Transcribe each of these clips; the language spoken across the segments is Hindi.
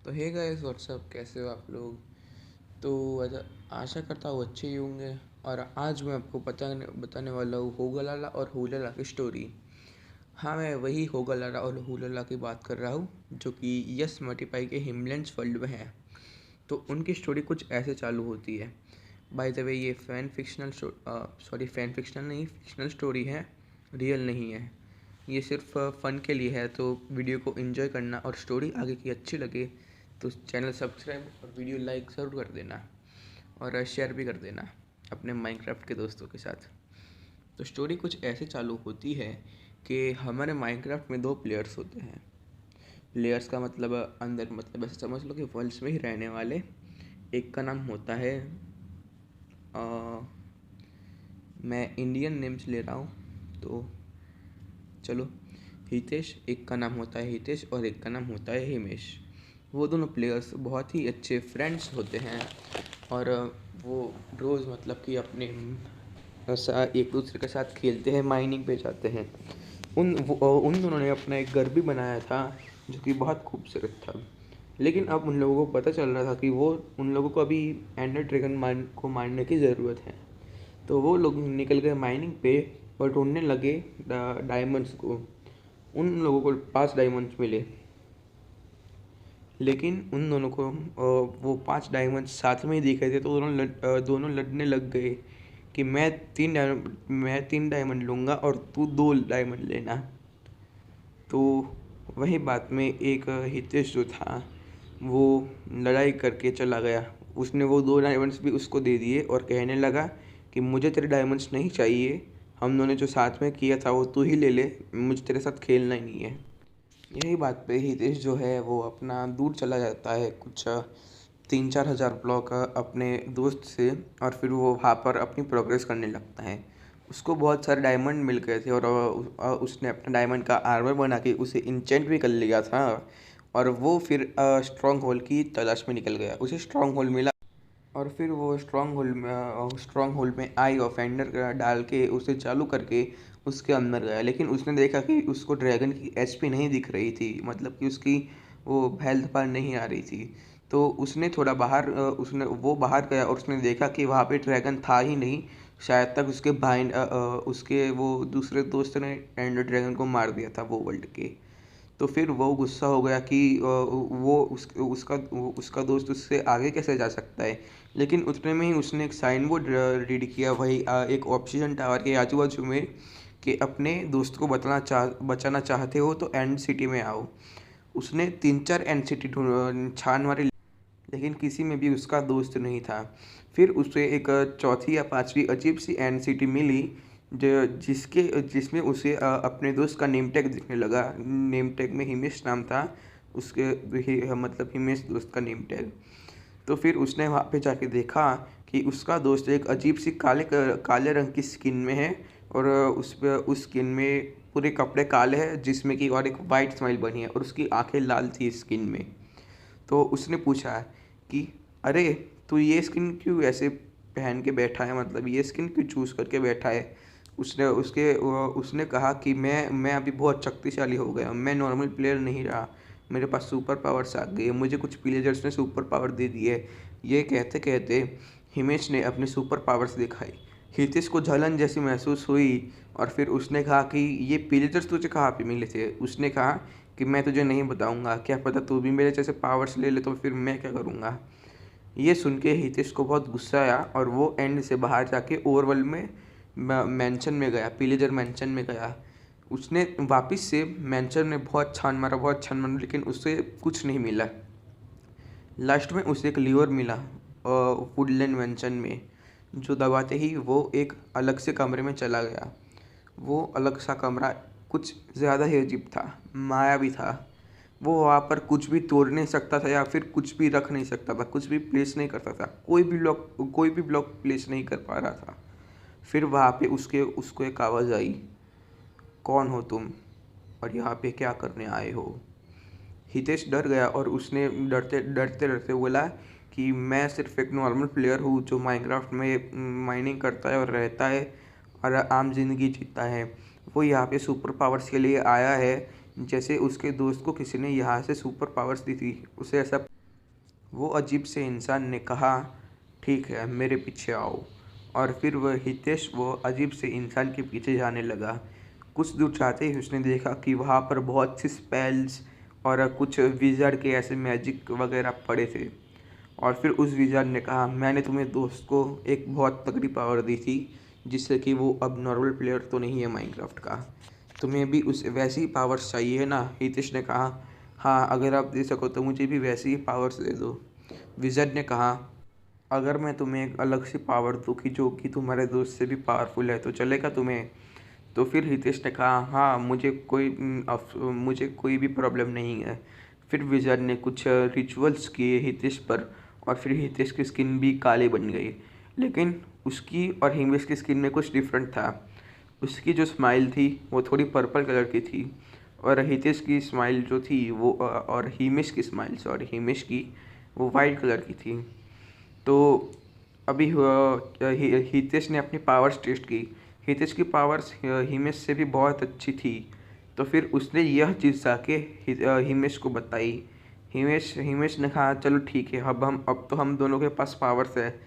तो हे गाइस व्हाट्सअप, कैसे हो आप लोग। तो आशा करता हूँ अच्छे ही होंगे। और आज मैं आपको बताने वाला हूँ होगलाला और हुलाला की स्टोरी। हाँ, मैं वही होगलाला और हुलाला की बात कर रहा हूँ जो कि यस मल्टीपाई के हिमलैंड्स वर्ल्ड में है। तो उनकी स्टोरी कुछ ऐसे चालू होती है। बाय द वे, ये फैन फिक्शनल नहीं, फिक्शनल स्टोरी है, रियल नहीं है। ये सिर्फ फ़न के लिए है। तो वीडियो को एंजॉय करना और स्टोरी आगे की अच्छी लगे तो चैनल सब्सक्राइब और वीडियो लाइक ज़रूर कर देना और शेयर भी कर देना अपने माइनक्राफ्ट के दोस्तों के साथ। तो स्टोरी कुछ ऐसे चालू होती है कि हमारे माइनक्राफ्ट में दो प्लेयर्स होते हैं। प्लेयर्स का मतलब अंदर, मतलब ऐसे समझ लो कि वर्ल्ड्स में ही रहने वाले। एक का नाम होता है मैं इंडियन नेम्स ले रहा हूँ तो चलो, हितेश। एक का नाम होता है हितेश और एक का नाम होता है हिमेश। वो दोनों प्लेयर्स बहुत ही अच्छे फ्रेंड्स होते हैं और वो रोज़ मतलब कि अपने एक दूसरे के साथ खेलते हैं, माइनिंग पे जाते हैं। उन दोनों ने अपना एक घर भी बनाया था जो कि बहुत खूबसूरत था। लेकिन अब उन लोगों को पता चल रहा था कि वो उन लोगों को अभी एंडर ड्रैगन को मारने की ज़रूरत है। तो वो लोग निकल गए माइनिंग पे और ढूंढने लगे डायमंड्स को। उन लोगों को 5 डायमंड्स मिले, लेकिन उन दोनों को वो 5 डायमंड्स साथ में ही दिख रहे थे। तो दोनों लड़ने लग गए कि मैं 3 डायमंड लूँगा और तू 2 डायमंड लेना। तो वही बात में एक हितेश जो था वो लड़ाई करके चला गया। उसने वो 2 डायमंड्स भी उसको दे दिए और कहने लगा कि मुझे तेरे डायमंड्स नहीं चाहिए, हम दोनों जो साथ में किया था वो तू ही ले ले, मुझे तेरे साथ खेलना ही नहीं है। यही बात पे हितेश जो है वो अपना दूर चला जाता है कुछ 3-4 हज़ार ब्लॉक अपने दोस्त से। और फिर वो वहाँ पर अपनी प्रोग्रेस करने लगता है। उसको बहुत सारे डायमंड मिल गए थे और उसने अपना डायमंड का आर्मर बना के उसे इंचेंट भी कर लिया था। और वो फिर स्ट्रॉन्ग होल की तलाश में निकल गया। उसे स्ट्रॉन्ग होल मिला और फिर वो स्ट्रॉन्ग होल में आई ऑफेंडर डाल के उसे चालू करके उसके अंदर गया। लेकिन उसने देखा कि उसको ड्रैगन की एचपी नहीं दिख रही थी, मतलब कि उसकी वो हेल्थ पर नहीं आ रही थी। तो उसने थोड़ा बाहर उसने वो बाहर गया और उसने देखा कि वहाँ पे ड्रैगन था ही नहीं। शायद तक उसके भाई उसके वो दूसरे दोस्त ने एंडर ड्रैगन को मार दिया था वो वर्ल्ड के। तो फिर वो गुस्सा हो गया कि उसका दोस्त उससे आगे कैसे जा सकता है। लेकिन उतने में ही उसने एक साइन बोर्ड रीड किया वही एक ऑक्सीजन टावर के आजू बाजू में कि अपने दोस्त को बचाना चाहते हो तो एंड सिटी में आओ। उसने 3-4 एंड सिटी छान मारी, लेकिन किसी में भी उसका दोस्त नहीं था। फिर उसे एक चौथी या पांचवी अजीब सी एंड सिटी मिली जो जिसमें उसे अपने दोस्त का नेम टैग दिखने लगा। नेम टैग में हिमेश नाम था उसके, मतलब हिमेश दोस्त का नेम टैग। तो फिर उसने वहाँ पे जाके देखा कि उसका दोस्त एक अजीब सी काले रंग की स्किन में है और उस स्किन में पूरे कपड़े काले हैं जिसमें कि और एक वाइट स्माइल बनी है और उसकी आंखें लाल थी स्किन में। तो उसने पूछा कि अरे, तू ये स्किन क्यों ऐसे पहन के बैठा है, मतलब ये स्किन क्यों चूज़ करके बैठा है। उसने कहा कि मैं अभी बहुत शक्तिशाली हो गया, मैं नॉर्मल प्लेयर नहीं रहा, मेरे पास सुपर पावर्स आ गई है, मुझे कुछ विलेजर्स ने सुपर पावर दे दी है। ये कहते कहते हिमेश ने अपने सुपर पावर्स दिखाई। हितेश को जलन जैसी महसूस हुई और फिर उसने कहा कि ये विलेजर्स तुझे कहाँ पे मिले थे। उसने कहा कि मैं तुझे नहीं बताऊंगा, क्या पता तू भी मेरे जैसे पावर्स ले ले तो फिर मैं क्या करूँगा। ये सुन के हितेश को बहुत गुस्सा आया और वो एंड से बाहर जाके ओवरवर्ल्ड में मैंशन में गया, पिलेजर मैंशन में गया। उसने वापस से मैंशन में बहुत छान मारा, लेकिन उससे कुछ नहीं मिला। लास्ट में उसे एक लीवर मिला वुडलैंड मैंशन में, जो दबाते ही वो एक अलग से कमरे में चला गया। वो अलग सा कमरा कुछ ज़्यादा ही अजीब था, मायावी था। वो वहाँ पर कुछ भी तोड़ नहीं सकता था या फिर कुछ भी रख नहीं सकता था, कुछ भी प्लेस नहीं करता था, कोई भी ब्लॉक प्लेस नहीं कर पा रहा था। फिर वहाँ पे उसको एक आवाज़ आई, कौन हो तुम और यहाँ पे क्या करने आए हो। हितेश डर गया और उसने डरते डरते डरते बोला कि मैं सिर्फ एक नॉर्मल प्लेयर हूँ जो माइनक्राफ्ट में माइनिंग करता है और रहता है और आम जिंदगी जीता है। वो यहाँ पे सुपर पावर्स के लिए आया है, जैसे उसके दोस्त को किसी ने यहाँ से सुपर पावर्स दी थी, उसे ऐसा वो अजीब से इंसान ने कहा, ठीक है मेरे पीछे आओ। और फिर वह हितेश वो अजीब से इंसान के पीछे जाने लगा। कुछ दूर जाते ही उसने देखा कि वहाँ पर बहुत सी स्पेल्स और कुछ विज़ार्ड के ऐसे मैजिक वगैरह पड़े थे। और फिर उस विज़ार्ड ने कहा, मैंने तुम्हें दोस्त को एक बहुत तगड़ी पावर दी थी जिससे कि वो अब नॉर्मल प्लेयर तो नहीं है माइनक्राफ्ट का, तुम्हें भी उस वैसी ही पावर्स चाहिए ना। हितेश ने कहा, हाँ अगर आप दे सको तो मुझे भी वैसी ही पावर्स दे दो। विज़ार्ड ने कहा, अगर मैं तुम्हें एक अलग सी पावर दूँ कि जो कि तुम्हारे दोस्त से भी पावरफुल है तो चलेगा तुम्हें। तो फिर हितेश ने कहा, हाँ मुझे कोई भी प्रॉब्लम नहीं है। फिर विज़ार्ड ने कुछ रिचुअल्स किए हितेश पर और फिर हितेश की स्किन भी काली बन गई। लेकिन उसकी और हिमेश की स्किन में कुछ डिफरेंट था। उसकी जो स्माइल थी वो थोड़ी पर्पल कलर की थी और हितेश की स्माइल जो थी वो और हिमेश की वो वाइट कलर की थी। तो अभी हितेश ने अपनी पावर्स टेस्ट की। हितेश की पावर्स हिमेश से भी बहुत अच्छी थी। तो फिर उसने यह चीज़ जाके हिमेश को बताई। हिमेश ने कहा, चलो ठीक है, अब तो हम दोनों के पास पावर्स है।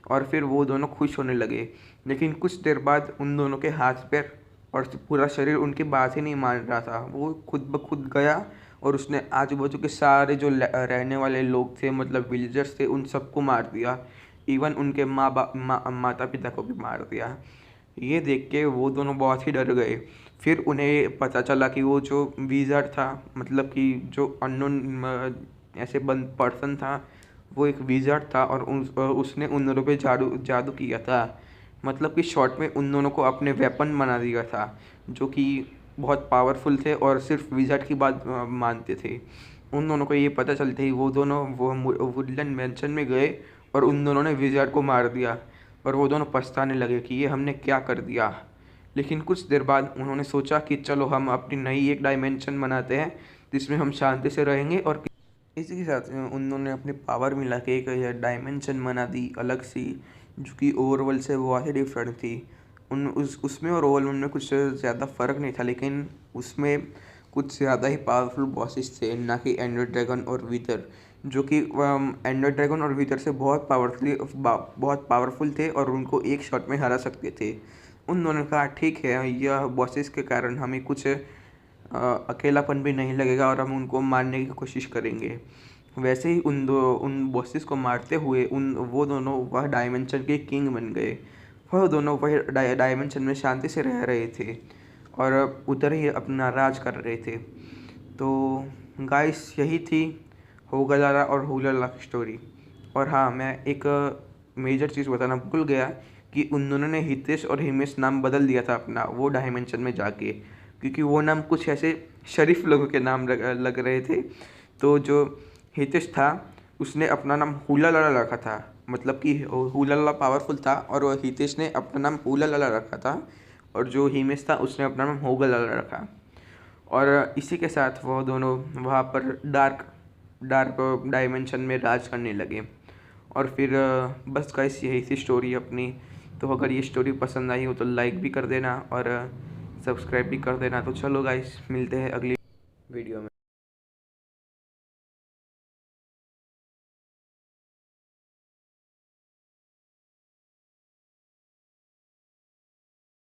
और फिर वो दोनों खुश होने लगे। लेकिन कुछ देर बाद उन दोनों के हाथ पैर और पूरा शरीर उनकी बात ही नहीं मान रहा था। वो खुद ब खुद गया और उसने आजू बाजू के सारे जो रहने वाले लोग थे, मतलब विलेजर्स थे, उन सबको मार दिया। इवन उनके माता पिता को भी मार दिया। ये देख के वो दोनों बहुत ही डर गए। फिर उन्हें पता चला कि वो जो विज़ार्ड था, मतलब कि जो अननोन ऐसे बंद पर्सन था, वो एक विज़ार्ड था और उसने उन दोनों पे जादू किया था। मतलब कि शॉर्ट में उन दोनों को अपने वेपन बना दिया था, जो कि बहुत पावरफुल थे और सिर्फ विज़ार्ड की बात मानते थे। उन दोनों को ये पता चलते ही वो दोनों वो वुडलैंड मैंशन में गए और उन दोनों ने विज़ार्ड को मार दिया। और वो दोनों पछताने लगे कि ये हमने क्या कर दिया। लेकिन कुछ देर बाद उन्होंने सोचा कि चलो हम अपनी नई एक डायमेंशन बनाते हैं जिसमें हम शांति से रहेंगे। और इसी के साथ उन दोनों ने अपनी पावर मिला के एक डायमेंशन बना दी अलग सी, जो कि ओवरवर्ल्ड से बहुत ही डिफरेंट थी। उसमें और ओवरवर्ल्ड में कुछ ज़्यादा फ़र्क नहीं था, लेकिन उसमें कुछ ज़्यादा ही पावरफुल बॉसेस थे, ना कि एंडर ड्रैगन और विदर, जो कि एंडर ड्रैगन और विदर से बहुत पावरफुल थे और उनको एक शॉट में हरा सकते थे। उन दोनों ने कहा, ठीक है, यह बॉसेस के कारण हमें कुछ अकेलापन भी नहीं लगेगा और हम उनको मारने की कोशिश करेंगे। वैसे ही उन बॉसेस को मारते हुए वो दोनों वह डायमेंशन के किंग बन गए। वह दोनों वह डायमेंशन में शांति से रह रहे थे और उधर ही अपना राज कर रहे थे। तो गाइस, यही थी होगलारा और हुलाला की स्टोरी। और हाँ, मैं एक मेजर चीज़ बताना भूल गया कि उन दोनों ने हितेश और हिमेश नाम बदल दिया था अपना वो डायमेंशन में जाके, क्योंकि वो नाम कुछ ऐसे शरीफ लोगों के नाम लग रहे थे। तो जो हितेश था उसने अपना नाम हुलाला रखा था, मतलब कि हुलाला पावरफुल था, और वो हितेश ने अपना नाम हुलाला रखा था। और जो हिमेश था उसने अपना नाम होगलाला रखा। और इसी के साथ वो दोनों वहाँ पर डार्क डार्क डायमेंशन में राज करने लगे। और फिर बस गाइस, यही सी स्टोरी अपनी। तो अगर ये स्टोरी पसंद आई हो तो लाइक भी कर देना और सब्सक्राइब भी कर देना। तो चलो गाइस, मिलते हैं अगली वीडियो में।